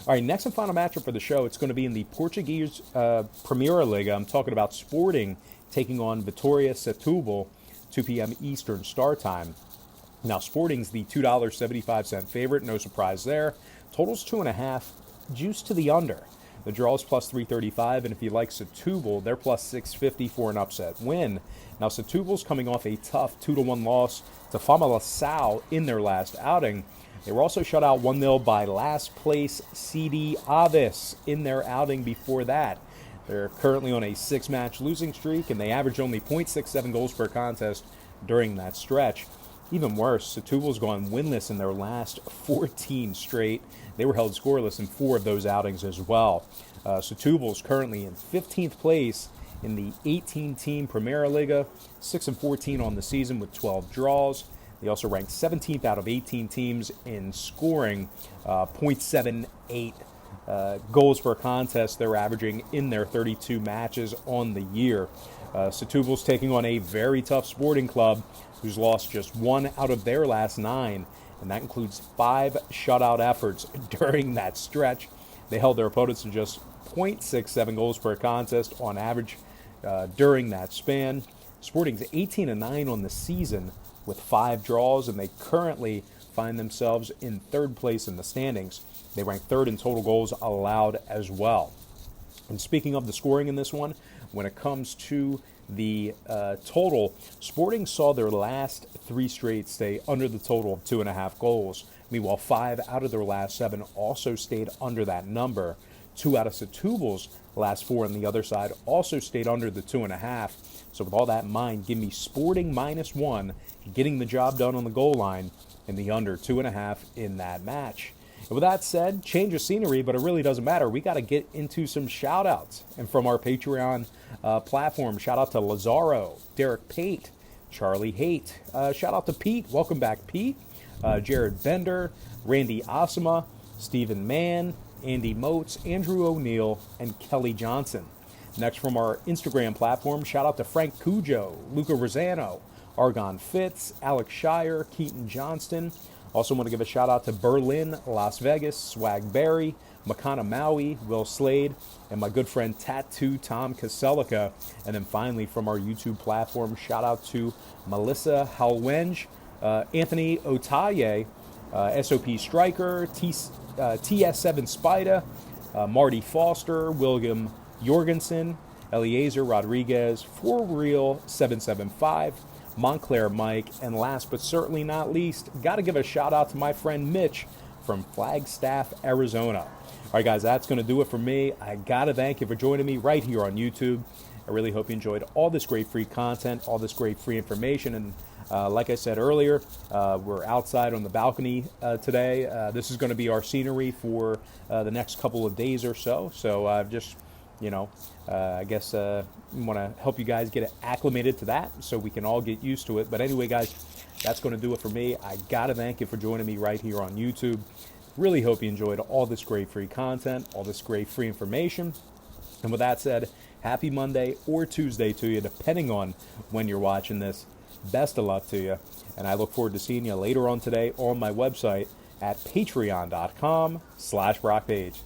All right, next and final matchup for the show. It's going to be in the Portuguese Primeira Liga. I'm talking about Sporting taking on Vitoria Setubal, 2 p.m. Eastern Star Time. Now, Sporting's the $2.75 favorite. No surprise there. Total's 2.5. Juice to the under. The draw is plus 335, and if you like Setubal, they're plus 650 for an upset win. Now, Setubal's coming off a tough 2-1 loss to Famalicão in their last outing. They were also shut out 1-0 by last place CD Aves in their outing before that. They're currently on a 6-match losing streak, and they average only 0.67 goals per contest during that stretch. Even worse, Setubal's gone winless in their last 14 straight. They were held scoreless in 4 of those outings as well. Setubal's currently in 15th place in the 18-team Primeira Liga, 6-14 on the season with 12 draws. They also ranked 17th out of 18 teams in scoring, 0.78 goals per contest they're averaging in their 32 matches on the year. Setubal's taking on a very tough Sporting club who's lost just 1 out of their last 9, and that includes 5 shutout efforts during that stretch. They held their opponents to just 0.67 goals per contest on average during that span. Sporting's 18-9 on the season with 5 draws, and they currently find themselves in 3rd place in the standings. They rank 3rd in total goals allowed as well. And speaking of the scoring in this one, when it comes to the total, Sporting saw their last 3 straight stay under the total of 2.5 goals. Meanwhile, 5 out of their last 7 also stayed under that number. 2 out of Setubal's last 4 on the other side also stayed under the 2.5. So with all that in mind, give me Sporting -1, getting the job done on the goal line, and the under 2.5 in that match. And with that said, change of scenery, but it really doesn't matter. We got to get into some shout-outs. And from our Patreon platform, shout-out to Lazaro, Derek Pate, Charlie Haight. Shout-out to Pete. Welcome back, Pete. Jared Bender, Randy Asama, Stephen Mann, Andy Motes, Andrew O'Neill, and Kelly Johnson. Next, from our Instagram platform, shout-out to Frank Cujo, Luca Rosano, Argon Fitz, Alex Shire, Keaton Johnston. Also want to give a shout-out to Berlin, Las Vegas, Swag Berry, Makana Maui, Will Slade, and my good friend Tattoo Tom Kaselica. And then finally, from our YouTube platform, shout-out to Melissa Halwenge, Anthony Otaye, SOP Striker, TS7 Spida, Marty Foster, William Jorgensen, Eliezer Rodriguez, For Real 775, Montclair Mike, and last but certainly not least, got to give a shout out to my friend Mitch from Flagstaff, Arizona. All right, guys, that's going to do it for me. I got to thank you for joining me right here on YouTube. I really hope you enjoyed all this great free content, all this great free information, and like I said earlier, we're outside on the balcony today. This is going to be our scenery for the next couple of days or so. So just, I guess want to help you guys get acclimated to that so we can all get used to it. But anyway, guys, that's going to do it for me. I got to thank you for joining me right here on YouTube. Really hope you enjoyed all this great free content, all this great free information. And with that said, happy Monday or Tuesday to you, depending on when you're watching this. Best of luck to you, and I look forward to seeing you later on today on my website at patreon.com/BrockPage.